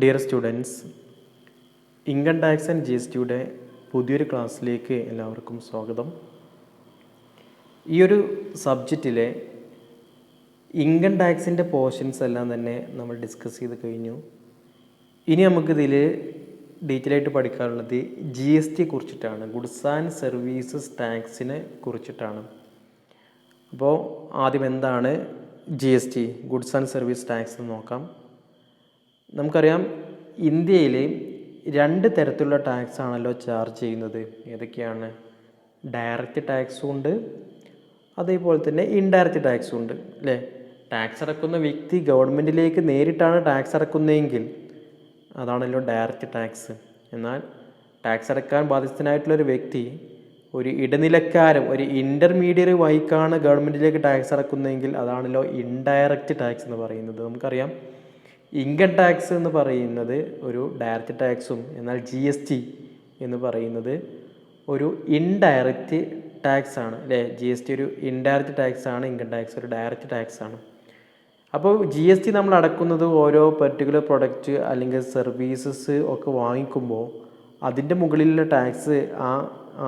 Dear students, income tax and G S ടിയുടെ പുതിയൊരു ക്ലാസ്സിലേക്ക് എല്ലാവർക്കും സ്വാഗതം. ഈ ഒരു സബ്ജക്റ്റിലെ ഇൻകം ടാക്സിൻ്റെ പോർഷൻസ് എല്ലാം തന്നെ നമ്മൾ ഡിസ്കസ് ചെയ്ത് കഴിഞ്ഞു. ഇനി നമുക്കിതിൽ ഡീറ്റെയിൽ ആയിട്ട് പഠിക്കാനുള്ളത് ജി എസ് ടിയെ കുറിച്ചിട്ടാണ്, ഗുഡ്സ് ആൻഡ് സർവീസസ് ടാക്സിനെ കുറിച്ചിട്ടാണ്. അപ്പോൾ ആദ്യം എന്താണ് G S T, goods and service tax എന്ന് നോക്കാം. നമുക്കറിയാം, ഇന്ത്യയിൽ രണ്ട് തരത്തിലുള്ള ടാക്സ് ആണല്ലോ ചാർജ് ചെയ്യുന്നത്. ഏതൊക്കെയാണ്? ഡയറക്റ്റ് ടാക്സും ഉണ്ട്, അതേപോലെ തന്നെ ഇൻഡയറക്റ്റ് ടാക്സും ഉണ്ട് അല്ലേ. ടാക്സ് അടക്കുന്ന വ്യക്തി ഗവൺമെൻറ്റിലേക്ക് നേരിട്ടാണ് ടാക്സ് അടക്കുന്നതെങ്കിൽ അതാണല്ലോ ഡയറക്റ്റ് ടാക്സ്. എന്നാൽ ടാക്സ് അടക്കാൻ ബാധ്യസ്ഥനായിട്ടുള്ളൊരു വ്യക്തി ഒരു ഇടനിലക്കാരൻ, ഒരു ഇൻ്റർമീഡിയറ്റ് വഴിക്കാണ് ഗവൺമെൻറ്റിലേക്ക് ടാക്സ് അടക്കുന്നതെങ്കിൽ അതാണല്ലോ ഇൻഡയറക്റ്റ് ടാക്സ് എന്ന് പറയുന്നത്. നമുക്കറിയാം, ഇൻകം ടാക്സ് എന്ന് പറയുന്നത് ഒരു ഡയറക്റ്റ് ടാക്സും എന്നാൽ ജി എസ് ടി എന്ന് പറയുന്നത് ഒരു ഇൻഡയറക്റ്റ് ടാക്സ് ആണ് അല്ലേ. ജി എസ് ടി ഒരു ഇൻഡയറക്റ്റ് ടാക്സ് ആണ്, ഇൻകം ടാക്സ് ഒരു ഡയറക്റ്റ് ടാക്സ് ആണ്. അപ്പോൾ ജി എസ് ടി നമ്മൾ അടക്കുന്നത് ഓരോ പെർട്ടിക്കുലർ പ്രൊഡക്റ്റ് അല്ലെങ്കിൽ സർവീസസ് ഒക്കെ വാങ്ങിക്കുമ്പോൾ അതിൻ്റെ മുകളിലുള്ള ടാക്സ്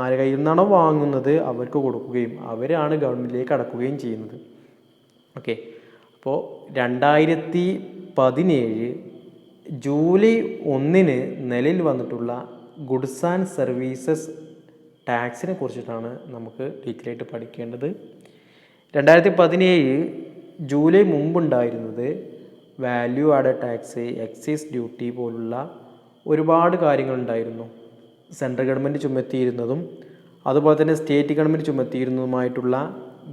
ആരുടെ കയ്യിൽ നിന്നാണോ വാങ്ങുന്നത് അവർക്ക് കൊടുക്കുകയും അവരാണ് ഗവൺമെൻറ്റിലേക്ക് അടക്കുകയും ചെയ്യുന്നത്. ഓക്കെ. അപ്പോൾ 2017 ജൂലൈ 1 നിലയിൽ വന്നിട്ടുള്ള ഗുഡ്സ് ആൻഡ് സർവീസസ് ടാക്സിനെ കുറിച്ചിട്ടാണ് നമുക്ക് ഡീറ്റെയിൽ ആയിട്ട് പഠിക്കേണ്ടത്. 2017 ജൂലൈ മുമ്പുണ്ടായിരുന്നത് value added tax, excise duty പോലുള്ള ഒരുപാട് കാര്യങ്ങളുണ്ടായിരുന്നു. സെൻട്രൽ ഗവൺമെൻറ് ചുമത്തിയിരുന്നതും അതുപോലെ തന്നെ സ്റ്റേറ്റ് ഗവൺമെൻറ് ചുമത്തിയിരുന്നതുമായിട്ടുള്ള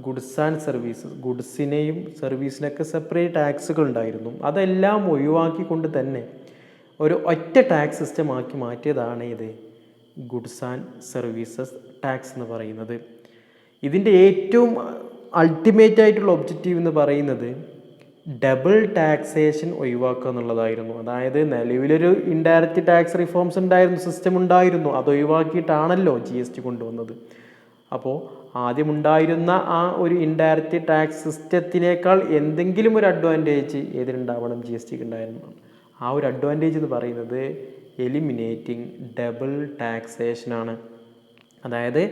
ഗുഡ്സ് ആൻഡ് സർവീസസ്, ഗുഡ്സിനെയും സർവീസിനൊക്കെ സെപ്പറേറ്റ് ടാക്സുകൾ ഉണ്ടായിരുന്നു. അതെല്ലാം ഒഴിവാക്കിക്കൊണ്ട് തന്നെ ഒരു ഒറ്റ ടാക്സ് സിസ്റ്റം ആക്കി മാറ്റിയതാണ് ഇത് ഗുഡ്സ് ആൻഡ് സർവീസസ് ടാക്സ് എന്ന് പറയുന്നത്. ഇതിൻ്റെ ഏറ്റവും അൾട്ടിമേറ്റ് ആയിട്ടുള്ള ഒബ്ജക്റ്റീവ് എന്ന് പറയുന്നത് ഡബിൾ ടാക്സേഷൻ ഒഴിവാക്കുക എന്നുള്ളതായിരുന്നു. അതായത് നിലവിലൊരു ഇൻഡയറക്റ്റ് ടാക്സ് റിഫോംസ് ഉണ്ടായിരുന്നു, സിസ്റ്റം ഉണ്ടായിരുന്നു, അത് ഒഴിവാക്കിയിട്ടാണല്ലോ ജി എസ് ടി കൊണ്ടുവന്നത്. അപ്പോൾ ആദ്യം ഉണ്ടായിരുന്ന ആ ഒരു ഇൻഡയറക്റ്റ് ടാക്സ് സിസ്റ്റത്തിനേക്കാൾ എന്തെങ്കിലും ഒരു അഡ്വാൻറ്റേജ് ഏതിനുണ്ടാവണം? ജി എസ് ടിക്ക് ഉണ്ടായിരുന്നു. ആ ഒരു അഡ്വാൻറ്റേജ് എന്ന് പറയുന്നത് എലിമിനേറ്റിംഗ് ഡബിൾ ടാക്സേഷനാണ്. അതായത്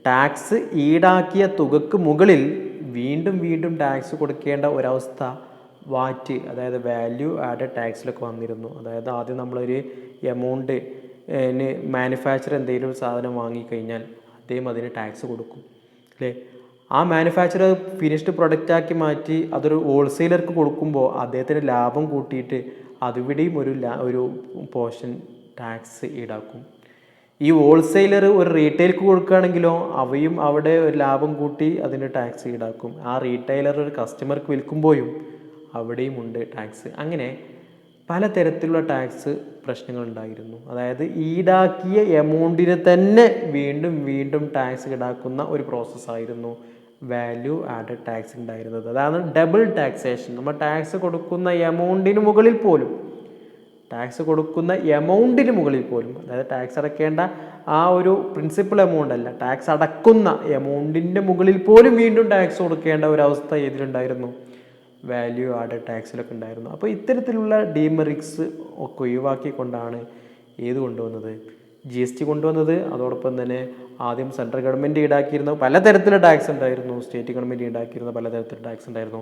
ടാക്സ് ഈടാക്കിയ തുകക്ക് മുകളിൽ വീണ്ടും വീണ്ടും ടാക്സ് കൊടുക്കേണ്ട ഒരവസ്ഥ വാറ്റ്, അതായത് വാല്യൂ ആഡഡ് ടാക്സിലൊക്കെ വന്നിരുന്നു. അതായത് ആദ്യം നമ്മളൊരു എമൗണ്ട് മാനുഫാക്ചർ എന്തെങ്കിലും ഒരു സാധനം വാങ്ങിക്കഴിഞ്ഞാൽ അദ്ദേഹം അതിന് ടാക്സ് കൊടുക്കും അല്ലേ. ആ മാനുഫാക്ചർ ഫിനിഷ്ഡ് പ്രൊഡക്റ്റാക്കി മാറ്റി അതൊരു ഹോൾസെയിലർക്ക് കൊടുക്കുമ്പോൾ അദ്ദേഹത്തിന് ലാഭം കൂട്ടിയിട്ട് അതിവിടെയും ഒരു പോർഷൻ ടാക്സ് ഈടാക്കും. ഈ ഹോൾസെയിലർ ഒരു റീറ്റെയിൽക്ക് കൊടുക്കുകയാണെങ്കിലോ അവയും അവിടെ ഒരു ലാഭം കൂട്ടി അതിന് ടാക്സ് ഈടാക്കും. ആ റീറ്റെയിലർ ഒരു കസ്റ്റമർക്ക് വിൽക്കുമ്പോഴും അവിടെയും ഉണ്ട് ടാക്സ്. അങ്ങനെ പലതരത്തിലുള്ള ടാക്സ് പ്രശ്നങ്ങളുണ്ടായിരുന്നു. അതായത് ഈടാക്കിയ എമൗണ്ടിന് തന്നെ വീണ്ടും വീണ്ടും ടാക്സ് ഈടാക്കുന്ന ഒരു പ്രോസസ്സായിരുന്നു വാല്യൂ ആഡഡ് ടാക്സ് ഉണ്ടായിരുന്നത്. അതാണ് ഡബിൾ ടാക്സേഷൻ. നമ്മൾ ടാക്സ് കൊടുക്കുന്ന എമൗണ്ടിന് മുകളിൽ പോലും അതായത് ടാക്സ് അടയ്ക്കേണ്ട ആ ഒരു പ്രിൻസിപ്പൽ എമൗണ്ട് അല്ല, ടാക്സ് അടക്കുന്ന എമൗണ്ടിൻ്റെ മുകളിൽ പോലും വീണ്ടും ടാക്സ് കൊടുക്കേണ്ട ഒരവസ്ഥ ഏതിലുണ്ടായിരുന്നു? വാല്യൂ ആഡഡ് ടാക്സിലൊക്കെ ഉണ്ടായിരുന്നു. അപ്പോൾ ഇത്തരത്തിലുള്ള ഡീമെറിറ്റ്സ് ഒക്കെ ഒഴിവാക്കിക്കൊണ്ടാണ് ഏത് കൊണ്ടുവന്നത്? ജി എസ് ടി കൊണ്ടുവന്നത്. അതോടൊപ്പം തന്നെ ആദ്യം സെൻട്രൽ ഗവൺമെൻറ് ഈടാക്കിയിരുന്ന പലതരത്തിലുള്ള ടാക്സ് ഉണ്ടായിരുന്നു, സ്റ്റേറ്റ് ഗവൺമെൻറ് ഈടാക്കിയിരുന്ന പലതരത്തിലുള്ള ടാക്സ് ഉണ്ടായിരുന്നു,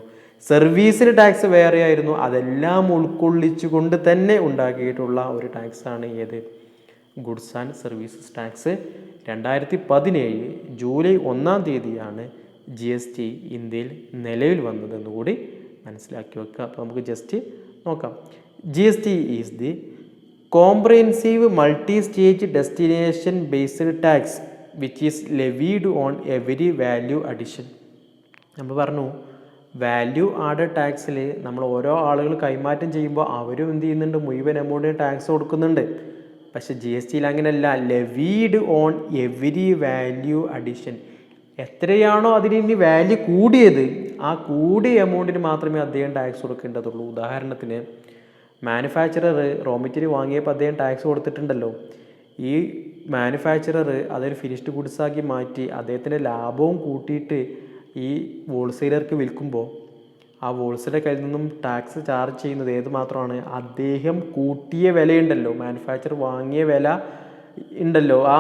സർവീസിന് ടാക്സ് വേറെ ആയിരുന്നു. അതെല്ലാം ഉൾക്കൊള്ളിച്ചുകൊണ്ട് തന്നെ ഉണ്ടാക്കിയിട്ടുള്ള ഒരു ടാക്സാണ് ഏത്? Goods and services tax. 2017 July 1 G S T ഇന്ത്യയിൽ നിലവിൽ വന്നതെന്ന് കൂടി മനസ്സിലാക്കി വെക്കുക. അപ്പോൾ നമുക്ക് ജസ്റ്റ് നോക്കാം. G S T is the comprehensive multi stage destination based tax which is levied on every value addition. നമ്മൾ പറഞ്ഞു, വാല്യൂ ആഡഡ് ടാക്സിൽ നമ്മൾ ഓരോ ആളുകൾ കൈമാറ്റം ചെയ്യുമ്പോൾ അവരും എന്ത് ചെയ്യുന്നുണ്ട്? മുഴുവൻ എമൗണ്ടിന് ടാക്സ് കൊടുക്കുന്നുണ്ട്. പക്ഷേ ജി എസ് ടിയിൽ അങ്ങനെയല്ല. Levied on every value addition. എത്രയാണോ അതിന് ഇനി വാല്യൂ കൂടിയത് ആ കൂടിയ എമൗണ്ടിന് മാത്രമേ അദ്ദേഹം ടാക്സ് കൊടുക്കേണ്ടതുള്ളൂ. ഉദാഹരണത്തിന്, മാനുഫാക്ചറർ റോ മെറ്റീരിയൽ വാങ്ങിയപ്പോൾ അദ്ദേഹം ടാക്സ് കൊടുത്തിട്ടുണ്ടല്ലോ. ഈ മാനുഫാക്ചറർ അതൊരു ഫിനിഷ്ഡ് ഗുഡ്സാക്കി മാറ്റി അദ്ദേഹത്തിൻ്റെ ലാഭവും കൂട്ടിയിട്ട് ഈ ഹോൾസെയിലർക്ക് വിൽക്കുമ്പോൾ ആ ഹോൾസെയിലർ കയ്യിൽ നിന്നും ടാക്സ് ചാർജ് ചെയ്യുന്നത് ഏത് മാത്രമാണ്? അദ്ദേഹം കൂട്ടിയ വിലയുണ്ടല്ലോ, മാനുഫാക്ചർ വാങ്ങിയ വില ഉണ്ടല്ലോ, ആ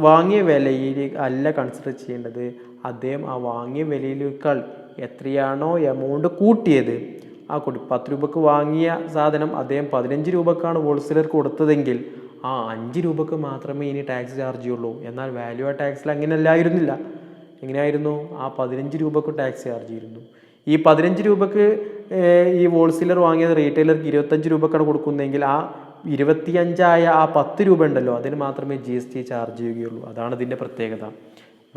വാങ്ങിയ വിലയിൽ അല്ല കൺസിഡർ ചെയ്യേണ്ടത്. അദ്ദേഹം ആ വാങ്ങിയ വിലയിലേക്കാൾ എത്രയാണോ എമൗണ്ട് കൂട്ടിയത്, ആ 10 രൂപക്ക് വാങ്ങിയ സാധനം അദ്ദേഹം 15 രൂപക്കാണ് ഹോൾസെയിലർക്ക് കൊടുത്തതെങ്കിൽ ആ 5 രൂപക്ക് മാത്രമേ ഇനി ടാക്സ് ചാർജ് ചെയ്യുള്ളൂ. എന്നാൽ വാല്യൂ ആഡ് ടാക്സിൽ അങ്ങനെയല്ലായിരുന്നില്ല. എങ്ങനെയായിരുന്നു? ആ 15 രൂപക്ക് ടാക്സ് ചാർജ് ചെയ്തിരുന്നു. ഈ 15 രൂപക്ക് ഈ ഹോൾസെയിലർ വാങ്ങിയത് റീറ്റെയിലർക്ക് 25 രൂപക്കാണ് കൊടുക്കുന്നതെങ്കിൽ ആ 25 ആ 10 രൂപ ഉണ്ടല്ലോ, അതിന് മാത്രമേ GST ചാർജ് ചെയ്യുകയുള്ളൂ. അതാണ് ഇതിൻ്റെ പ്രത്യേകത.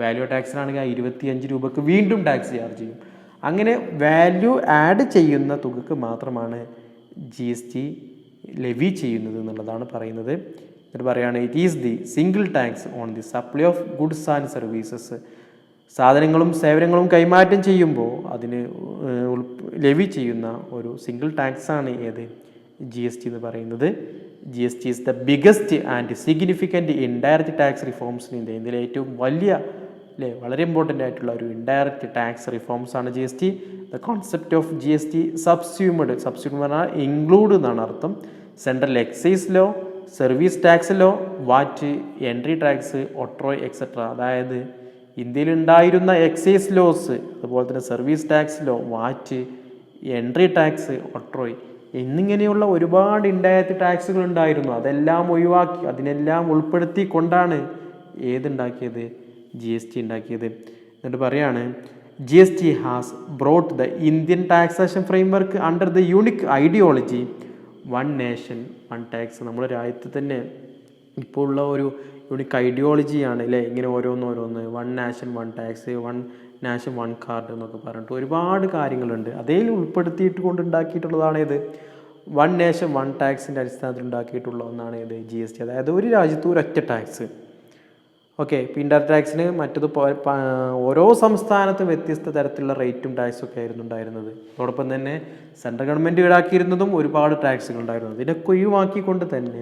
വാല്യൂ ടാക്സിനാണെങ്കിൽ ആ 25 രൂപക്ക് വീണ്ടും ടാക്സ് ചാർജ് ചെയ്യും. അങ്ങനെ വാല്യൂ ആഡ് ചെയ്യുന്ന തുകക്ക് മാത്രമാണ് GST ലെവി ചെയ്യുന്നത് എന്നുള്ളതാണ് പറയുന്നത്. എന്നിട്ട് പറയുകയാണ്, it is the single tax on the supply of goods and services. സാധനങ്ങളും സേവനങ്ങളും കൈമാറ്റം ചെയ്യുമ്പോൾ അതിന് ലെവി ചെയ്യുന്ന ഒരു സിംഗിൾ ടാക്സാണ് ഏത്? GST എന്ന് പറയുന്നത്. GST is the biggest and significant indirect tax reforms in India. ഇന്ത്യയിലെ ഏറ്റവും വലിയ വളരെ ഇമ്പോർട്ടൻ്റ് ആയിട്ടുള്ള ഒരു ഇൻഡയറക്റ്റ് ടാക്സ് റിഫോംസ് ആണ് GST. The concept of GST subsumed എന്ന് പറഞ്ഞാൽ ഇൻക്ലൂഡ് എന്നാണ് അർത്ഥം. Central excise law, service tax law, VAT, entry tax, octroi etcetera. അതായത് ഇന്ത്യയിൽ ഉണ്ടായിരുന്ന എക്സൈസ് ലോസ്, അതുപോലെ തന്നെ service tax law, VAT, entry tax, octroi എന്നിങ്ങനെയുള്ള ഒരുപാട് ഇൻഡയറക്റ്റ് ടാക്സുകൾ ഉണ്ടായിരുന്നു. അതെല്ലാം ഒഴിവാക്കി അതിനെല്ലാം ഉൾപ്പെടുത്തിക്കൊണ്ടാണ് ഏതുണ്ടാക്കിയത്? GST ഉണ്ടാക്കിയത്. എന്നിട്ട് പറയാണ്, GST has brought the Indian taxation framework under the unique ideology one nation one tax. നമ്മുടെ രാജ്യത്ത് തന്നെ ഇപ്പോൾ ഉള്ള ഒരു യൂണിക് ഐഡിയോളജിയാണ് അല്ലേ, ഇങ്ങനെ ഓരോന്ന് one nation one tax, one nation one card എന്നൊക്കെ പറഞ്ഞിട്ട് ഒരുപാട് കാര്യങ്ങളുണ്ട്. അതിൽ ഉൾപ്പെടുത്തിയിട്ട് കൊണ്ട് ഉണ്ടാക്കിയിട്ടുള്ളതാണ് ഇത് വൺ നേഷൻ വൺ ടാക്സിൻ്റെ അടിസ്ഥാനത്തിൽ ഉണ്ടാക്കിയിട്ടുള്ള ഒന്നാണ് ഇത് GST. അതായത് ഒരു രാജ്യത്ത് ഒരൊറ്റ ടാക്സ്. ഓക്കെ. ഇപ്പോൾ ഇൻഡയറക്റ്റ് ടാക്സിന് മറ്റത് ഓരോ സംസ്ഥാനത്തും വ്യത്യസ്ത തരത്തിലുള്ള റേറ്റും ടാക്സും ഒക്കെ ആയിരുന്നു ഉണ്ടായിരുന്നത്. അതോടൊപ്പം തന്നെ സെൻട്രൽ ഗവൺമെൻറ് ഈടാക്കിയിരുന്നതും ഒരുപാട് ടാക്സുകൾ ഉണ്ടായിരുന്നു. ഇതിനൊക്കെ ഒഴിവാക്കിക്കൊണ്ട് തന്നെ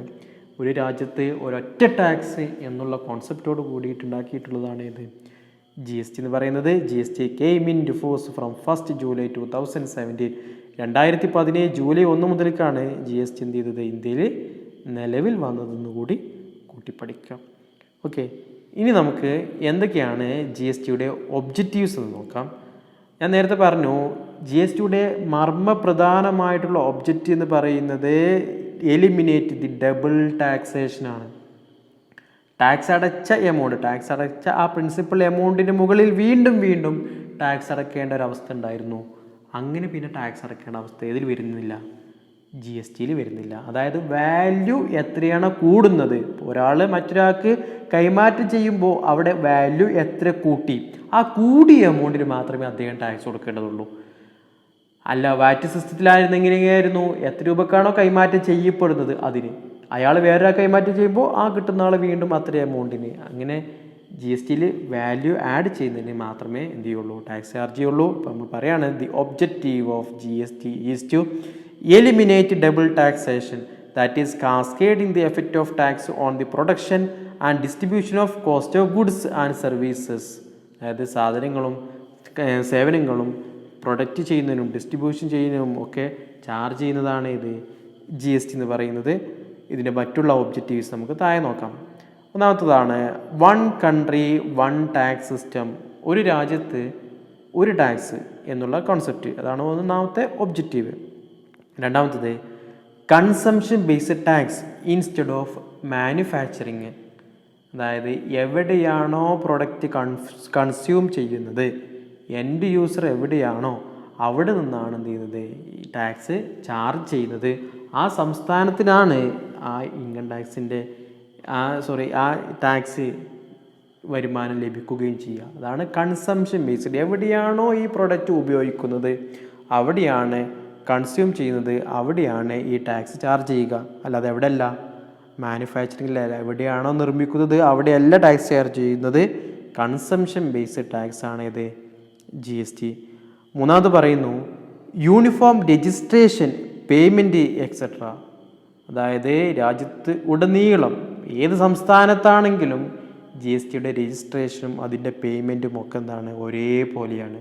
ഒരു രാജ്യത്ത് ഒരൊറ്റ ടാക്സ് എന്നുള്ള കോൺസെപ്റ്റോട് കൂടിയിട്ടുണ്ടാക്കിയിട്ടുള്ളതാണ് ഇത് GST എന്ന് പറയുന്നത്. GST came into force from 1st July 2017. 2017 July 1 മുതലേക്കാണ് GST എന്ത് ചെയ്തത്? ഇന്ത്യയിൽ നിലവിൽ വന്നതെന്ന് കൂടി കൂട്ടിപ്പഠിക്കാം. ഓക്കെ. ഇനി നമുക്ക് എന്തൊക്കെയാണ് GSTയുടെ ഒബ്ജക്റ്റീവ്സ് എന്ന് നോക്കാം. ഞാൻ നേരത്തെ പറഞ്ഞു GSTയുടെ മർമ്മപ്രധാനമായിട്ടുള്ള ഒബ്ജക്റ്റീവ് എന്ന് പറയുന്നത് എലിമിനേറ്റ് ദി ഡബിൾ ടാക്സേഷനാണ്. ടാക്സ് അടച്ച ആ പ്രിൻസിപ്പൽ എമൗണ്ടിന് മുകളിൽ വീണ്ടും ടാക്സ് അടയ്ക്കേണ്ട ഒരവസ്ഥ ഉണ്ടായിരുന്നു. അങ്ങനെ പിന്നെ ടാക്സ് അടയ്ക്കേണ്ട അവസ്ഥ ഏതിൽ വരുന്നില്ല? GSTയിൽ വരുന്നില്ല. അതായത് വാല്യൂ എത്രയാണ് കൂടുന്നത്, ഒരാൾ മറ്റൊരാൾക്ക് കൈമാറ്റം ചെയ്യുമ്പോൾ അവിടെ വാല്യൂ എത്ര കൂട്ടി, ആ കൂടിയ എമൗണ്ടിന് മാത്രമേ അദ്ദേഹം ടാക്സ് കൊടുക്കേണ്ടതുള്ളൂ. അല്ല, വാറ്റ് സിസ്റ്റത്തിലായിരുന്നു എങ്ങനെയായിരുന്നു? എത്ര രൂപക്കാണോ കൈമാറ്റം ചെയ്യപ്പെടുന്നത് അതിന് അയാൾ വേറൊരാൾ കൈമാറ്റം ചെയ്യുമ്പോൾ ആ കിട്ടുന്ന ആൾ വീണ്ടും അത്ര എമൗണ്ടിന്. അങ്ങനെ GSTയിൽ വാല്യൂ ആഡ് ചെയ്യുന്നതിന് മാത്രമേ എന്ത് ചെയ്യുള്ളൂ? ടാക്സ് ചാർജ് ചെയ്യുള്ളൂ. ഇപ്പോൾ നമ്മൾ പറയുകയാണ് the objective of GST is to eliminate double taxation, that is cascading the effect of tax on the production and distribution of cost of goods and services. അതായത് സാധനങ്ങളും സേവനങ്ങളും പ്രൊഡക്റ്റ് ചെയ്യുന്നതിനും ഡിസ്ട്രിബ്യൂഷൻ ചെയ്യുന്നതിനും ഒക്കെ ചാർജ് ചെയ്യുന്നതാണ് ഇത് GST എന്ന് പറയുന്നത്. ഇതിൻ്റെ മറ്റുള്ള ഒബ്ജക്റ്റീവ്സ് നമുക്ക് താഴെ നോക്കാം. ഒന്നാമത്തതാണ് one country one tax system. ഒരു രാജ്യത്ത് ഒരു ടാക്സ് എന്നുള്ള കോൺസെപ്റ്റ്, അതാണ് ഒന്നാമത്തെ ഒബ്ജക്റ്റീവ്. രണ്ടാമത്തത് consumption based tax instead of manufacturing. അതായത് എവിടെയാണോ പ്രൊഡക്റ്റ് കൺസ്യൂം ചെയ്യുന്നത്, എൻഡ് യൂസർ എവിടെയാണോ അവിടെ നിന്നാണ് എന്ത് ചെയ്യുന്നത്? ഈ ടാക്സ് ചാർജ് ചെയ്യുന്നത്. ആ സംസ്ഥാനത്തിനാണ് ആ ഇൻകം ടാക്സിൻ്റെ ആ ടാക്സ് വരുമാനം ലഭിക്കുകയും ചെയ്യുക. അതാണ് കൺസംഷൻ ബേസ്ഡ്. എവിടെയാണോ ഈ പ്രൊഡക്റ്റ് ഉപയോഗിക്കുന്നത്, അവിടെയാണ് കൺസ്യൂം ചെയ്യുന്നത്, അവിടെയാണ് ഈ ടാക്സ് ചാർജ് ചെയ്യുക. അല്ലാതെ എവിടെയല്ല, മാനുഫാക്ചറിങ്ങിലല്ല, എവിടെയാണോ നിർമ്മിക്കുന്നത് അവിടെയല്ല ടാക്സ് ചാർജ് ചെയ്യുന്നത്. കൺസംഷൻ ബേസ്ഡ് ടാക്സ് ആണ് ഇത് GST. മൂന്നാമത് പറയുന്നു യൂണിഫോം രജിസ്ട്രേഷൻ, പേയ്മെൻറ്റ് എക്സെട്ര. അതായത് രാജ്യത്ത് ഉടനീളം ഏത് സംസ്ഥാനത്താണെങ്കിലും GSTയുടെ രജിസ്ട്രേഷനും അതിൻ്റെ പേയ്മെൻറ്റും ഒക്കെ എന്താണ്? ഒരേപോലെയാണ്.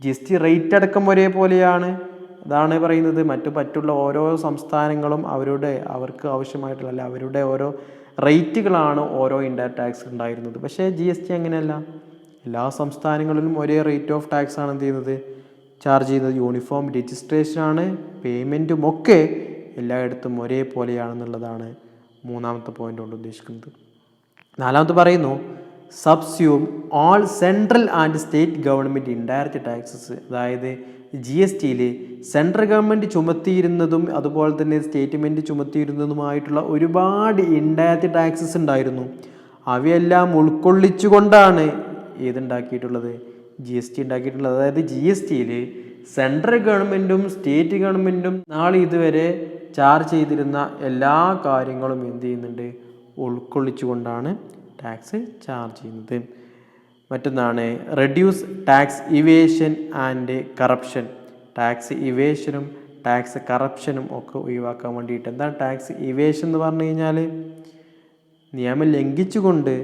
GST റേറ്റ് അടക്കം ഒരേപോലെയാണ്. അതാണ് പറയുന്നത്. മറ്റുള്ള ഓരോ സംസ്ഥാനങ്ങളും അവർക്ക് ആവശ്യമായിട്ടുള്ള അല്ല അവരുടെ ഓരോ റേറ്റുകളാണ് ഓരോ ഇൻഡയറക്റ്റ് ടാക്സ് ഉണ്ടായിരുന്നത്. പക്ഷേ GST അങ്ങനെയല്ല. എല്ലാ സംസ്ഥാനങ്ങളിലും ഒരേ റേറ്റ് ഓഫ് ടാക്സ് ആണ് എന്ത് ചെയ്യുന്നത്, ചാർജ് ചെയ്യുന്നത്. യൂണിഫോം രജിസ്ട്രേഷനാണ്. പേയ്മെൻറ്റും ഒക്കെ എല്ലായിടത്തും ഒരേപോലെയാണെന്നുള്ളതാണ് മൂന്നാമത്തെ പോയിന്റ് കൊണ്ട് ഉദ്ദേശിക്കുന്നത്. നാലാമത്തെ പറയുന്നു subsume all central and state government indirect taxes. അതായത് GSTയിൽ സെൻട്രൽ ഗവൺമെൻറ് ചുമത്തിയിരുന്നതും അതുപോലെ തന്നെ സ്റ്റേറ്റ് ഗവൺമെൻറ് ചുമത്തിയിരുന്നതുമായിട്ടുള്ള ഒരുപാട് ഇൻഡയറക്റ്റ് ടാക്സസ് ഉണ്ടായിരുന്നു. അവയെല്ലാം ഉൾക്കൊള്ളിച്ചുകൊണ്ടാണ് ഏതുണ്ടാക്കിയിട്ടുള്ളത്, GST ഉണ്ടാക്കിയിട്ടുള്ളത്. അതായത് GSTയിൽ സെൻട്രൽ ഗവൺമെൻറ്റും സ്റ്റേറ്റ് ഗവൺമെൻറ്റും നാളെ ഇതുവരെ ചാർജ് ചെയ്തിരുന്ന എല്ലാ കാര്യങ്ങളും എന്ത് ചെയ്യുന്നുണ്ട്, ഉൾക്കൊള്ളിച്ചുകൊണ്ടാണ് ടാക്സ് ചാർജ് ചെയ്യുന്നത്. മറ്റൊന്നാണ് reduce tax evasion and corruption. Tax ഇവേഷനും ടാക്സ് കറപ്ഷനും ഒക്കെ ഒഴിവാക്കാൻ വേണ്ടിയിട്ട്. എന്താണ് ടാക്സ് ഇവേഷൻ എന്ന് പറഞ്ഞു കഴിഞ്ഞാൽ, നിയമം ലംഘിച്ചുകൊണ്ട്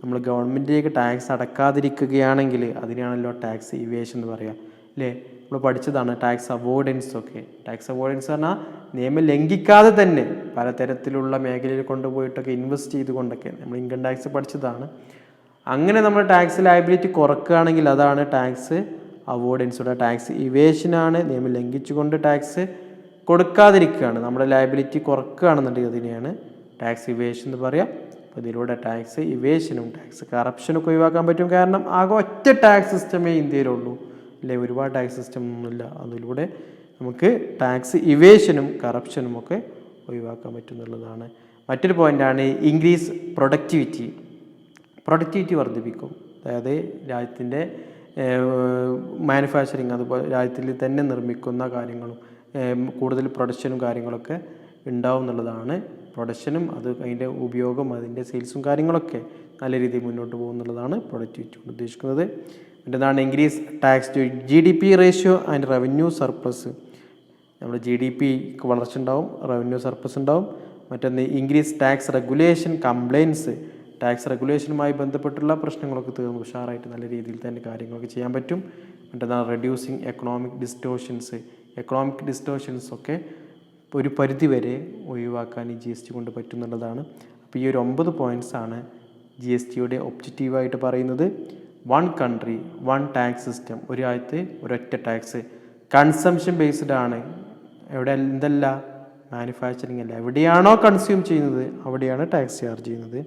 നമ്മൾ ഗവൺമെൻറ്റിലേക്ക് ടാക്സ് അടക്കാതിരിക്കുകയാണെങ്കിൽ അതിനാണല്ലോ ടാക്സ് ഇവേഷൻ എന്ന് പറയുക, അല്ലേ? നമ്മൾ പഠിച്ചതാണ് ടാക്സ് അവോയ്ഡൻസ് ഒക്കെ. ടാക്സ് അവോയ്ഡൻസ് പറഞ്ഞാൽ നിയമം ലംഘിക്കാതെ തന്നെ പലതരത്തിലുള്ള മേഖലയിൽ കൊണ്ടുപോയിട്ടൊക്കെ ഇൻവെസ്റ്റ് ചെയ്തുകൊണ്ടൊക്കെ നമ്മൾ ഇൻകം ടാക്സ് പഠിച്ചതാണ്. അങ്ങനെ നമ്മൾ ടാക്സ് ലയബിലിറ്റി കുറക്കുകയാണെങ്കിൽ അതാണ് ടാക്സ് അവോയ്ഡൻസ്. ടാക്സ് ഇവേഷനാണ് നിയമം ലംഘിച്ചുകൊണ്ട് ടാക്സ് കൊടുക്കാതിരിക്കുകയാണ്, നമ്മുടെ ലയബിലിറ്റി കുറക്കുകയാണെന്നുണ്ടെങ്കിൽ അതിനെയാണ് ടാക്സ് ഇവേഷൻ എന്ന് പറയാം. അപ്പോൾ ഇതിലൂടെ ടാക്സ് ഇവേഷനും ടാക്സ് കറപ്ഷനൊക്കെ ഒഴിവാക്കാൻ പറ്റും. കാരണം ആകെ ഒറ്റ ടാക്സ് സിസ്റ്റമേ ഇന്ത്യയിലുള്ളൂ, അല്ലേ? ഒരുപാട് ടാക്സ് സിസ്റ്റം ഒന്നുമില്ല. അതിലൂടെ നമുക്ക് ടാക്സ് ഇവേഷനും കറപ്ഷനും ഒക്കെ ഒഴിവാക്കാൻ പറ്റും എന്നുള്ളതാണ്. മറ്റൊരു പോയിൻ്റാണ് ഇൻക്രീസ് പ്രൊഡക്ടിവിറ്റി. പ്രൊഡക്ടിവിറ്റി വർദ്ധിപ്പിക്കും. അതായത് രാജ്യത്തിൻ്റെ മാനുഫാക്ചറിങ്, അതുപോലെ രാജ്യത്തിൽ തന്നെ നിർമ്മിക്കുന്ന കാര്യങ്ങളും കൂടുതൽ പ്രൊഡക്ഷനും കാര്യങ്ങളൊക്കെ ഉണ്ടാവും എന്നുള്ളതാണ്. പ്രൊഡക്ഷനും അതിൻ്റെ ഉപയോഗം അതിൻ്റെ സെയിൽസും കാര്യങ്ങളൊക്കെ നല്ല രീതിയിൽ മുന്നോട്ട് പോകും എന്നുള്ളതാണ് പ്രൊഡക്ടിവിറ്റി കൊണ്ട് ഉദ്ദേശിക്കുന്നത്. മറ്റൊന്നാണ് increase tax to GDP ratio and revenue surplus. നമ്മുടെ GDPക്ക് വളർച്ച ഉണ്ടാവും, റവന്യൂ സർപ്ലസ് ഉണ്ടാവും. മറ്റൊന്ന് increase tax regulation compliance. Tax റെഗുലേഷനുമായി ബന്ധപ്പെട്ടുള്ള പ്രശ്നങ്ങളൊക്കെ തീർന്ന് ഉഷാറായിട്ട് നല്ല രീതിയിൽ തന്നെ കാര്യങ്ങളൊക്കെ ചെയ്യാൻ പറ്റും. മറ്റൊന്നാണ് reducing economic distortions. Economic distortions ഒക്കെ ഒരു പരിധി വരെ ഒഴിവാക്കാൻ ഈ GST കൊണ്ട് പറ്റുന്നുള്ളതാണ്. അപ്പോൾ ഈ ഒരു 9 പോയിൻറ്റ്സാണ് GSTയുടെ ഒബ്ജക്റ്റീവായിട്ട് പറയുന്നത്. 1 കൺട്രി 1 ടാക്സ് സിസ്റ്റം. ഒരു രാജ്യത്ത് ഒരൊറ്റ ടാക്സ്. കൺസംഷൻ ബേസ്ഡ് ആണ്. എവിടെ എന്തല്ല, മാനുഫാക്ചറിങ് അല്ല, എവിടെയാണോ കൺസ്യൂം ചെയ്യുന്നത് അവിടെയാണ് ടാക്സ് ചാർജ് ചെയ്യുന്നത്.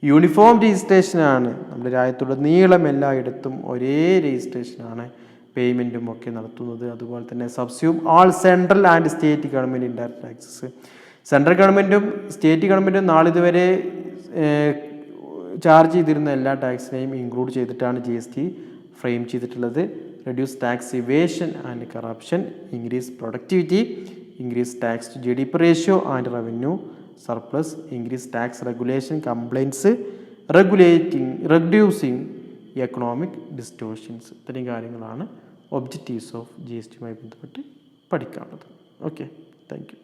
യൂണിഫോം രജിസ്ട്രേഷനാണ്. നമ്മുടെ രാജ്യത്തുടനീളം എല്ലായിടത്തും ഒരേ രജിസ്ട്രേഷനാണ് പേയ്മെൻറ്റും ഒക്കെ നടത്തുന്നത്. അതുപോലെ തന്നെ subsume all central and state government indirect taxes. Central ഗവൺമെൻറ്റും സ്റ്റേറ്റ് ഗവൺമെൻറ്റും നാളിതുവരെ ചാർജ് ചെയ്തിരുന്ന എല്ലാ ടാക്സിനെയും ഇൻക്ലൂഡ് ചെയ്തിട്ടാണ് GST ഫ്രെയിം ചെയ്തിട്ടുള്ളത്. Reduce tax evasion and corruption, increase productivity, increase tax to GDP ratio and revenue surplus, increase tax regulation compliance, reducing economic distortions. ഇത്രയും കാര്യങ്ങളാണ് ഒബ്ജക്റ്റീവ്സ് ഓഫ് GSTയുമായി ബന്ധപ്പെട്ട് പഠിക്കാനുള്ളത്. Okay, thank U.